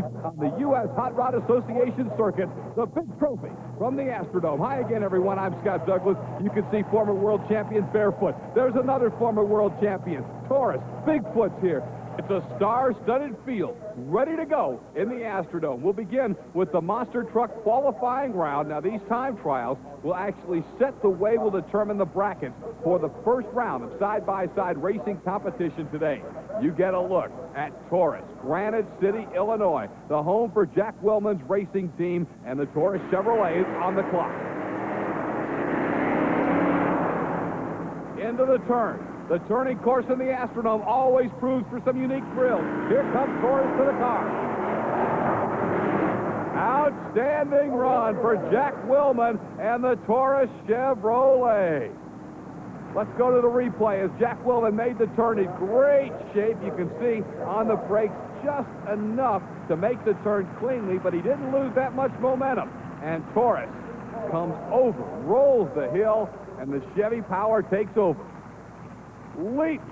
on the U.S. Hot Rod Association circuit, the big trophy from the Astrodome. Hi again, everyone. I'm Scott Douglas. You can see former world champion Barefoot. There's another former world champion, Taurus. Bigfoot's here. It's a star-studded field, ready to go in the Astrodome. We'll begin with the monster truck qualifying round. Now, these time trials will actually set the way we'll determine the brackets for the first round of side-by-side racing competition today. You get a look at Taurus, Granite City, Illinois, the home for Jack Willman's racing team, and the Taurus Chevrolet is on the clock. Into the turn. The turning course in the Astrodome always proves for some unique thrills. Here comes Taurus to the car. Outstanding run for Jack Willman and the Taurus Chevrolet. Let's go to the replay as Jack Willman made the turn in great shape. You can see on the brakes just enough to make the turn cleanly, but he didn't lose that much momentum. And Taurus comes over, rolls the hill, and the Chevy power takes over. Leaps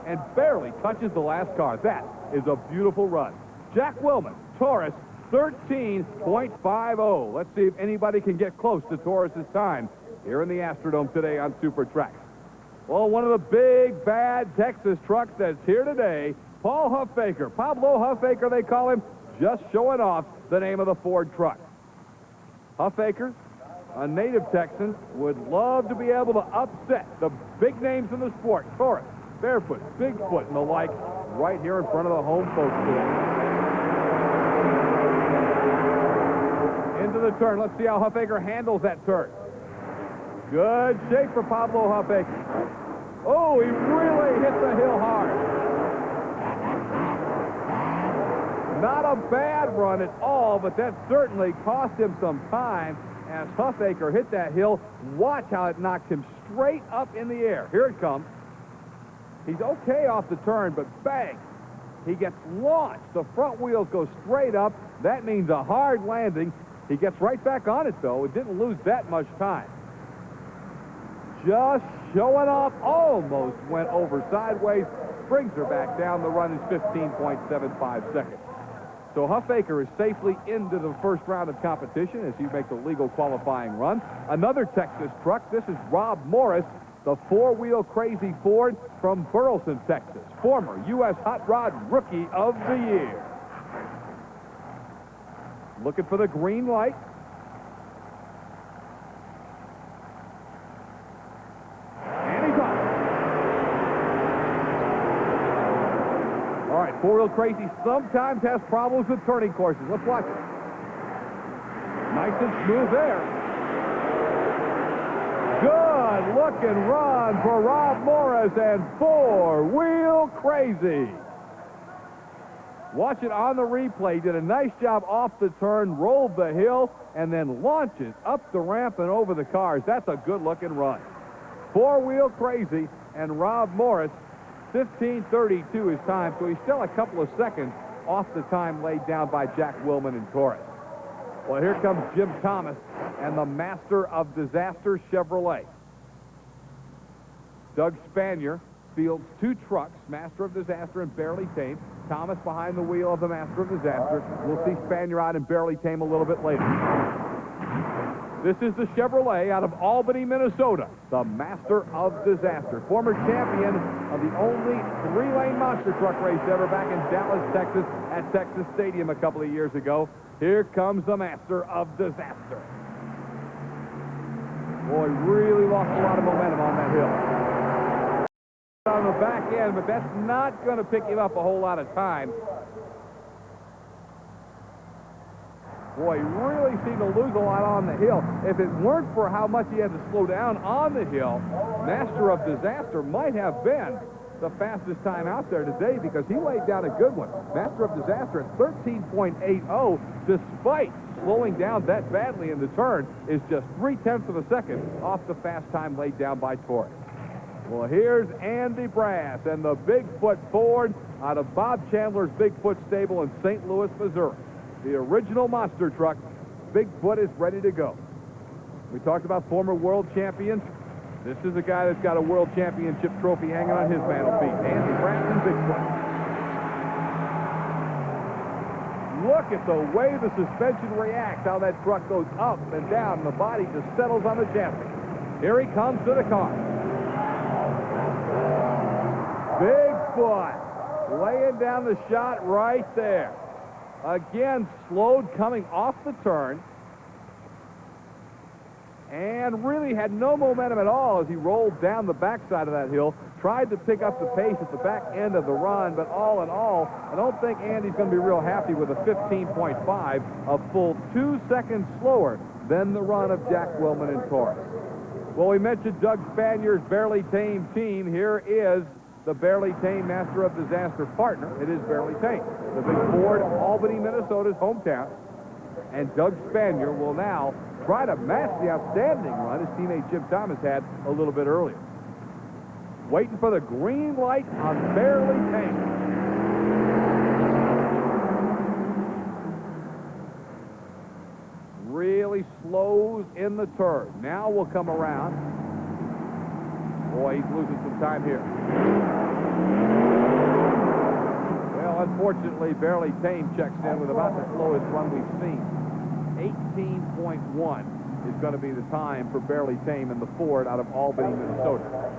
and barely touches the last car. That is a beautiful run. Jack Willman, Taurus, 13.50. Let's see if anybody can get close to Taurus's time here in the Astrodome today on Super Trax. Well, one of the big, bad Texas trucks that's here today, Paul Huffaker. Pablo Huffaker, they call him, just showing off the name of the Ford truck. Huffaker, a native Texan, would love to be able to upset the big names in the sport. Taurus, Barefoot, Bigfoot, and the like, right here in front of the home folks today. Into the turn. Let's see how Huffaker handles that turn. Good shape for Pablo Huffaker. Oh, he really hit the hill hard. Not a bad run at all, but that certainly cost him some time. As Huffaker hit that hill, watch how it knocked him straight up in the air. Here it comes. He's okay off the turn, but bang, he gets launched. The front wheels go straight up. That means a hard landing. He gets right back on it, though. It didn't lose that much time. Just showing off, almost went over sideways. Brings her back down. The run is 15.75 seconds. So Huffaker is safely into the first round of competition as he makes a legal qualifying run. Another Texas truck. This is Rob Morris, the four-wheel crazy Ford from Burleson, Texas. Former U.S. Hot Rod Rookie of the Year. Looking for the green light. And he's on. All right, four-wheel crazy sometimes has problems with turning courses. Let's watch it. Nice and smooth there. Good-looking run for Rob Morris and four-wheel crazy. Watch it on the replay. Did a nice job off the turn, rolled the hill, and then launches up the ramp and over the cars. That's a good-looking run. Four-wheel crazy and Rob Morris, 15:32 his time, so he's still a couple of seconds off the time laid down by Jack Willman and Taurus. Well, here comes Jim Thomas and the Master of Disaster Chevrolet. Doug Spanier fields two trucks, Master of Disaster and Barely Tame. Thomas behind the wheel of the Master of Disaster. We'll see Spanier out in Barely Tame a little bit later. This is the Chevrolet out of Albany, Minnesota, the Master of Disaster. Former champion of the only three-lane monster truck race ever back in Dallas, Texas, at Texas Stadium a couple of years ago. Here comes the Master of Disaster. Boy, really lost a lot of momentum on that hill. On the back end, but that's not going to pick him up a whole lot of time. Boy, he really seemed to lose a lot on the hill. If it weren't for how much he had to slow down on the hill, Master of Disaster might have been the fastest time out there today because he laid down a good one. Master of Disaster at 13.80, despite slowing down that badly in the turn, is just 0.3 of a second off the fast time laid down by Taurus. Well, here's Andy Brass and the Bigfoot Ford out of Bob Chandler's Bigfoot stable in St. Louis, Missouri. The original monster truck. Bigfoot is ready to go. We talked about former world champions. This is a guy that's got a world championship trophy hanging on his mantelpiece. Andy Brass and Bigfoot. look at the way the suspension reacts, how that truck goes up and down, and the body just settles on the chassis. Here he comes to the car. Bigfoot laying down the shot right there. Again, slowed coming off the turn, and really had no momentum at all as he rolled down the backside of that hill. Tried to pick up the pace at the back end of the run, but all in all, I don't think Andy's going to be real happy with a 15.5, a full 2 seconds slower than the run of Jack Willman and Torres. Well, we mentioned Doug Spanier's Barely Tame team. Here is the Barely Tame Master of Disaster partner. It is Barely Tame, the big Ford, Albany, Minnesota's hometown. And Doug Spanier will now try to match the outstanding run his teammate Jim Thomas had a little bit earlier. Waiting for the green light on Barely Tame. Really slows in the turn. Now we'll come around. Boy, he's losing some time here. Well, unfortunately, Barely Tame checks in with about the slowest run we've seen. 18.1 is going to be the time for Barely Tame in the Ford out of Albany, Minnesota.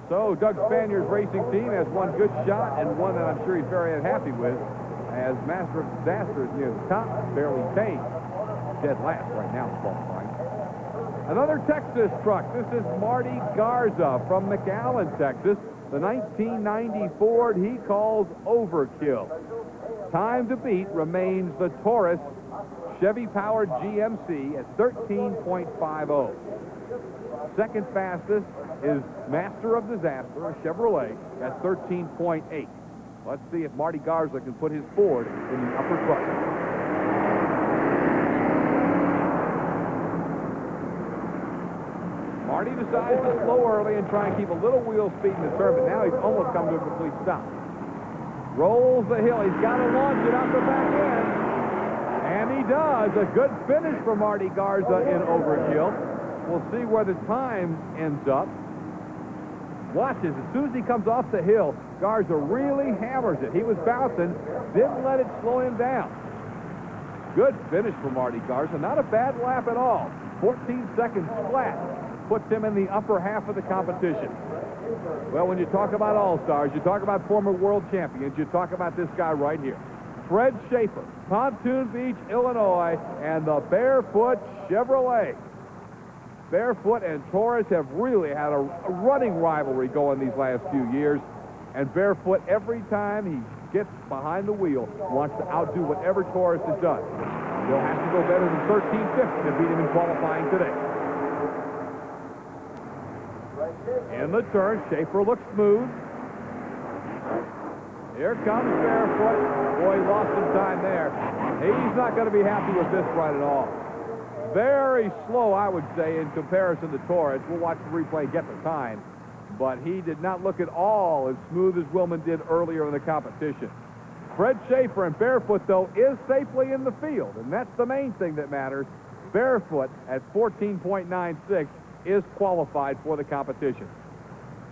So Doug Spanier's racing team has one good shot and one that I'm sure he's very unhappy with, as Master of Disaster is near the top. Barely Tame dead last right now in qualifying. Another Texas truck. This is Marty Garza from McAllen, Texas. The 1990 Ford he calls Overkill. Time to beat remains the Taurus Chevy-powered GMC at 13.50. Second fastest is Master of Disaster, a Chevrolet, at 13.8. Let's see if Marty Garza can put his Ford in the upper truck. Marty decides to slow early and try and keep a little wheel speed in the turn, but now he's almost come to a complete stop. Rolls the hill. He's got to launch it out the back end. And he does. A good finish for Marty Garza in Overkill. We'll see where the time ends up. Watch this. As soon as he comes off the hill, Garza really hammers it. He was bouncing, didn't let it slow him down. Good finish for Marty Garza. Not a bad lap at all. 14 seconds flat. Puts him in the upper half of the competition. Well, when you talk about all-stars, you talk about former world champions, you talk about this guy right here. Fred Schaefer, Pontoon Beach, Illinois, and the Barefoot Chevrolet. Barefoot and Torres have really had a running rivalry going these last few years. And Barefoot, every time he gets behind the wheel, wants to outdo whatever Torres has done. He'll have to go better than 13.50 to beat him in qualifying today. In the turn, Schaefer looks smooth. Here comes Barefoot. Boy, he lost some time there. He's not going to be happy with this run at all. Very slow, I would say, in comparison to Torres. We'll watch the replay and get the time. But he did not look at all as smooth as Willman did earlier in the competition. Fred Schaefer and Barefoot, though, is safely in the field, and that's the main thing that matters. Barefoot at 14.96 is qualified for the competition.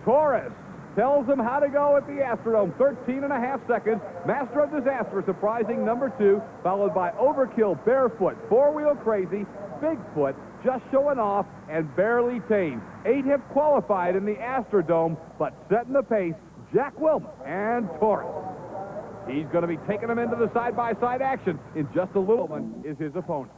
Torres tells him how to go at the Astrodome. 13.5 seconds. Master of Disaster, surprising number 2, followed by Overkill, Barefoot, Four-Wheel Crazy, Bigfoot, just showing off, and Barely Tame. 8 have qualified in the Astrodome, but setting the pace, Jack Willman and Torres. He's going to be taking them into the side-by-side action in just a little. Willman is his opponent.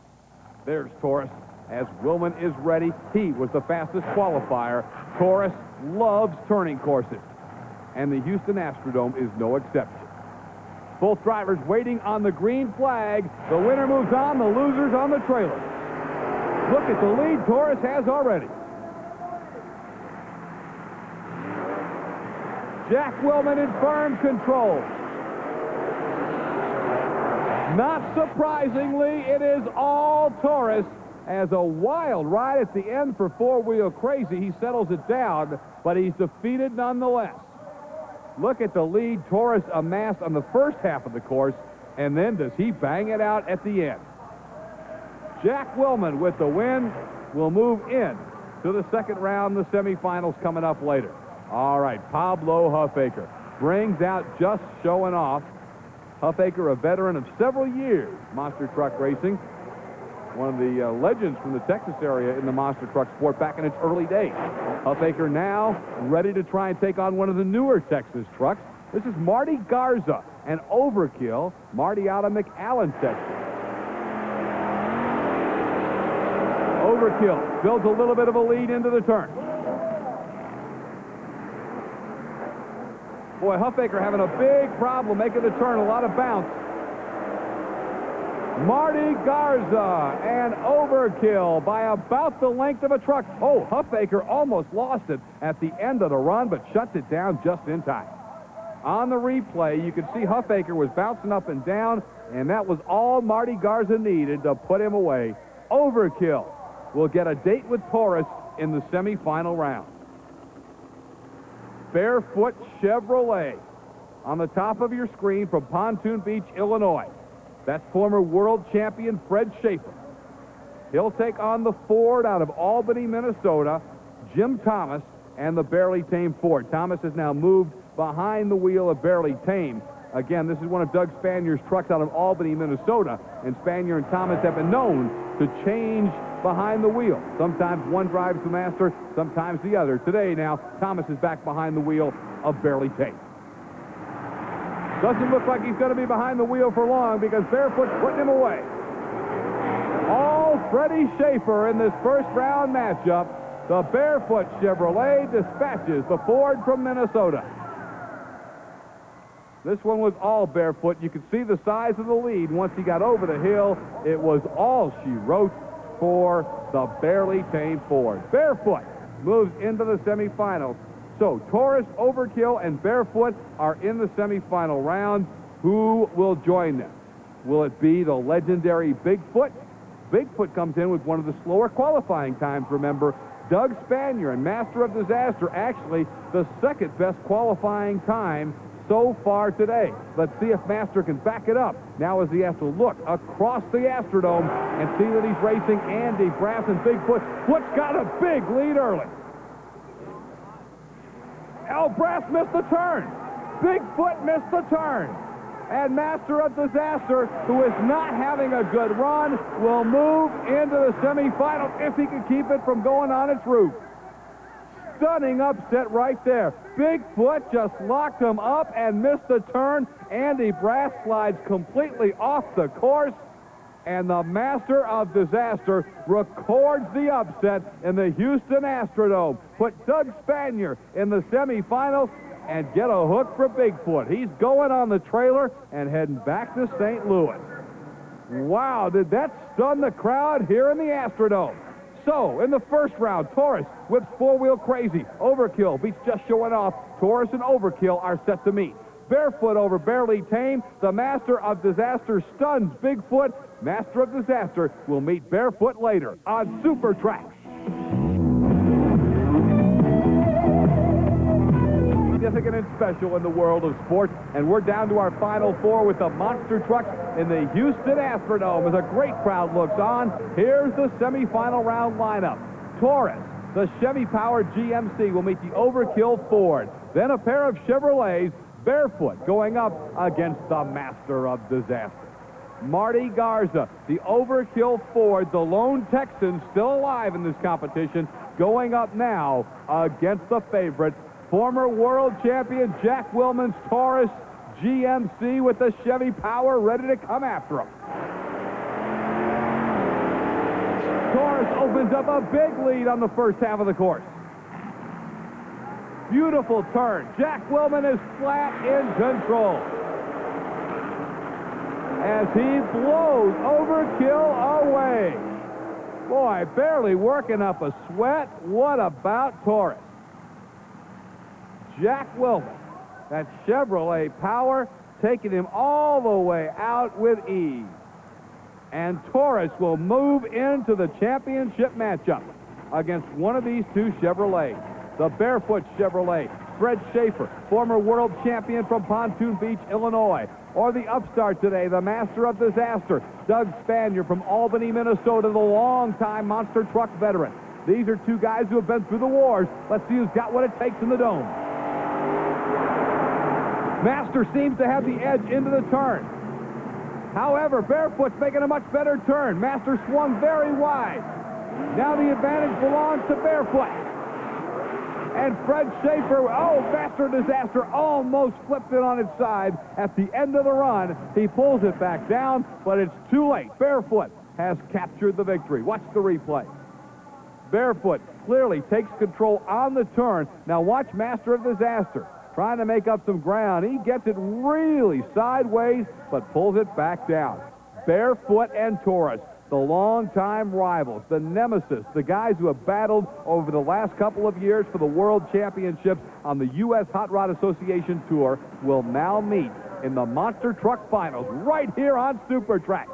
There's Torres. As Willman is ready, he was the fastest qualifier. Torres loves turning courses, and the Houston Astrodome is no exception. Both drivers waiting on the green flag. The winner moves on, the losers on the trailer. Look at the lead Torres has already. Jack Willman in firm control. Not surprisingly, it is all Torres. As a wild ride at the end for Four-Wheel Crazy, he settles it down, but he's defeated nonetheless. Look at the lead Torres amassed on the first half of the course, and then does he bang it out at the end. Jack Willman with the win will move in to the second round, the semifinals coming up later. All right, Pablo Huffaker brings out just showing off Huffaker, a veteran of several years monster truck racing. One of the legends from the Texas area in the monster truck sport back in its early days. Huffaker now ready to try and take on one of the newer Texas trucks. This is Marty Garza and Overkill. Marty out of McAllen, Texas. Overkill builds a little bit of a lead into the turn. Boy, Huffaker having a big problem making the turn, a lot of bounce. Marty Garza and Overkill by about the length of a truck. Oh, Huffaker almost lost it at the end of the run, but shuts it down just in time. On the replay, you can see Huffaker was bouncing up and down, and that was all Marty Garza needed to put him away. Overkill will get a date with Taurus in the semifinal round. Barefoot Chevrolet on the top of your screen from Pontoon Beach, Illinois. That's former world champion Fred Schaefer. He'll take on the Ford out of Albany, Minnesota, Jim Thomas, and the Barely Tame Ford. Thomas has now moved behind the wheel of Barely Tame. Again, this is one of Doug Spanier's trucks out of Albany, Minnesota, and Spanier and Thomas have been known to change behind the wheel. Sometimes one drives the master, sometimes the other. Today now, Thomas is back behind the wheel of Barely Tame. Doesn't look like he's going to be behind the wheel for long because Barefoot's putting him away. All Freddie Schaefer in this first round matchup. The Barefoot Chevrolet dispatches the Ford from Minnesota. This one was all Barefoot. You could see the size of the lead once he got over the hill. It was all she wrote for the Barely Tame Ford. Barefoot moves into the semifinals. So Taurus, Overkill, and Barefoot are in the semifinal round. Who will join them? Will it be the legendary Bigfoot? Bigfoot comes in with one of the slower qualifying times, remember. Doug Spanier and Master of Disaster, actually the second best qualifying time so far today. Let's see if Master can back it up now as he has to look across the Astrodome and see that he's racing Andy Brass and Bigfoot. Foot's got a big lead early. Brass missed the turn. Bigfoot missed the turn. And Master of Disaster, who is not having a good run, will move into the semifinals if he can keep it from going on its roof. Stunning upset right there. Bigfoot just locked him up and missed the turn. Andy Brass slides completely off the course. And the Master of Disaster records the upset in the Houston Astrodome. Put Doug Spanier in the semifinals and get a hook for Bigfoot. He's going on the trailer and heading back to St. Louis. Wow, did that stun the crowd here in the Astrodome? So, in the first round, Taurus whips four-wheel crazy. Overkill beats Just Showing Off. Taurus and Overkill are set to meet. Barefoot over Barely Tame. The Master of Disaster stuns Bigfoot. Master of Disaster will meet Barefoot later on Super Trax. Significant and special in the world of sports, and we're down to our final four with the monster trucks in the Houston Astrodome as a great crowd looks on. Here's the semifinal round lineup. Taurus, the Chevy-powered GMC, will meet the Overkill Ford. Then a pair of Chevrolets, Barefoot going up against the Master of Disaster. Marty Garza, the Overkill Ford, the lone Texan still alive in this competition, going up now against the favorite, former world champion Jack Willman's Taurus GMC with the Chevy power ready to come after him. Taurus opens up a big lead on the first half of the course. Beautiful turn. Jack Willman is flat in control as he blows Overkill away. Boy, barely working up a sweat. What about Taurus? Jack Willman, that Chevrolet power, taking him all the way out with ease. And Taurus will move into the championship matchup against one of these two Chevrolets. The Barefoot Chevrolet, Fred Schaefer, former world champion from Pontoon Beach, Illinois. Or the upstart today, the Master of Disaster, Doug Spanier from Albany, Minnesota, the longtime monster truck veteran. These are two guys who have been through the wars. Let's see who's got what it takes in the dome. Master seems to have the edge into the turn. However, Barefoot's making a much better turn. Master swung very wide. Now the advantage belongs to Barefoot. And Fred Schaefer, Master Disaster almost flipped it on its side at the end of the run. He pulls it back down, but it's too late. Barefoot has captured the victory. Watch the replay. Barefoot clearly takes control on the turn. Now watch Master of Disaster trying to make up some ground. He gets it really sideways, but pulls it back down. Barefoot and Taurus, the longtime rivals, the nemesis, the guys who have battled over the last couple of years for the World Championships on the U.S. Hot Rod Association Tour, will now meet in the Monster Truck Finals right here on Super Trax.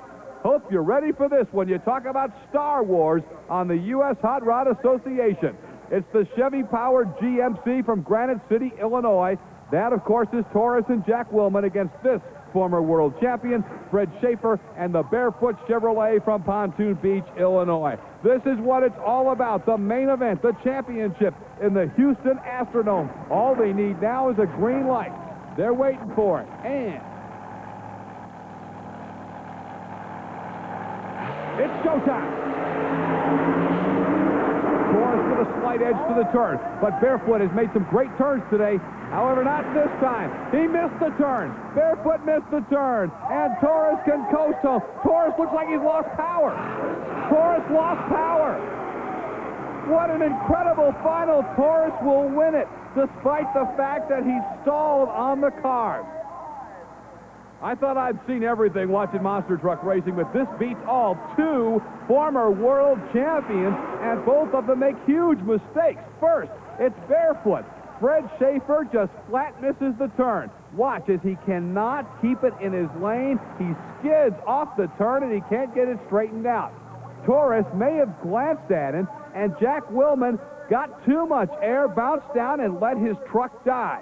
Hope you're ready for this when you talk about Star Wars on the U.S. Hot Rod Association. It's the Chevy-powered GMC from Granite City, Illinois. That, of course, is Taurus and Jack Willman against this former world champion, Fred Schaefer, and the Barefoot Chevrolet from Pontoon Beach, Illinois. This is what it's all about, the main event, the championship in the Houston Astrodome. All they need now is a green light. They're waiting for it. And it's showtime. Taurus with a slight edge to the turn, but Barefoot has made some great turns today. However, not this time. He missed the turn. Barefoot missed the turn, and Taurus can coast home. Taurus looks like he's lost power. Taurus lost power. What an incredible final. Taurus will win it, despite the fact that he stalled on the cars. I thought I'd seen everything watching monster truck racing, but this beats all. Two former world champions, and both of them make huge mistakes. First, it's Barefoot. Fred Schaefer just flat misses the turn. Watch as he cannot keep it in his lane. He skids off the turn, and he can't get it straightened out. Taurus may have glanced at him, and Jack Willman got too much air, bounced down, and let his truck die.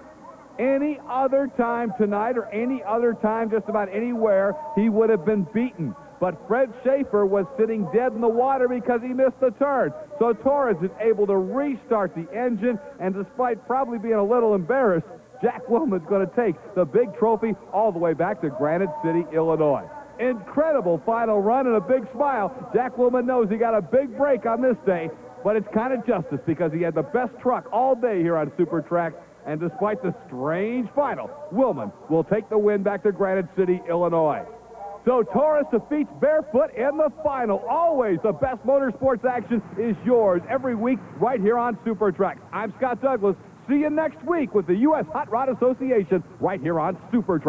Any other time tonight or any other time just about anywhere, he would have been beaten. But Fred Schaefer was sitting dead in the water because he missed the turn. So Taurus is able to restart the engine, and despite probably being a little embarrassed, Jack Willman's going to take the big trophy all the way back to Granite City, Illinois. Incredible final run and a big smile. Jack Willman knows he got a big break on this day, but it's kind of justice because he had the best truck all day here on Super Trax. And despite the strange final, Willman will take the win back to Granite City, Illinois. So Taurus defeats Barefoot in the final. Always the best motorsports action is yours every week right here on Super Trax. I'm Scott Douglas. See you next week with the U.S. Hot Rod Association right here on Super Trax.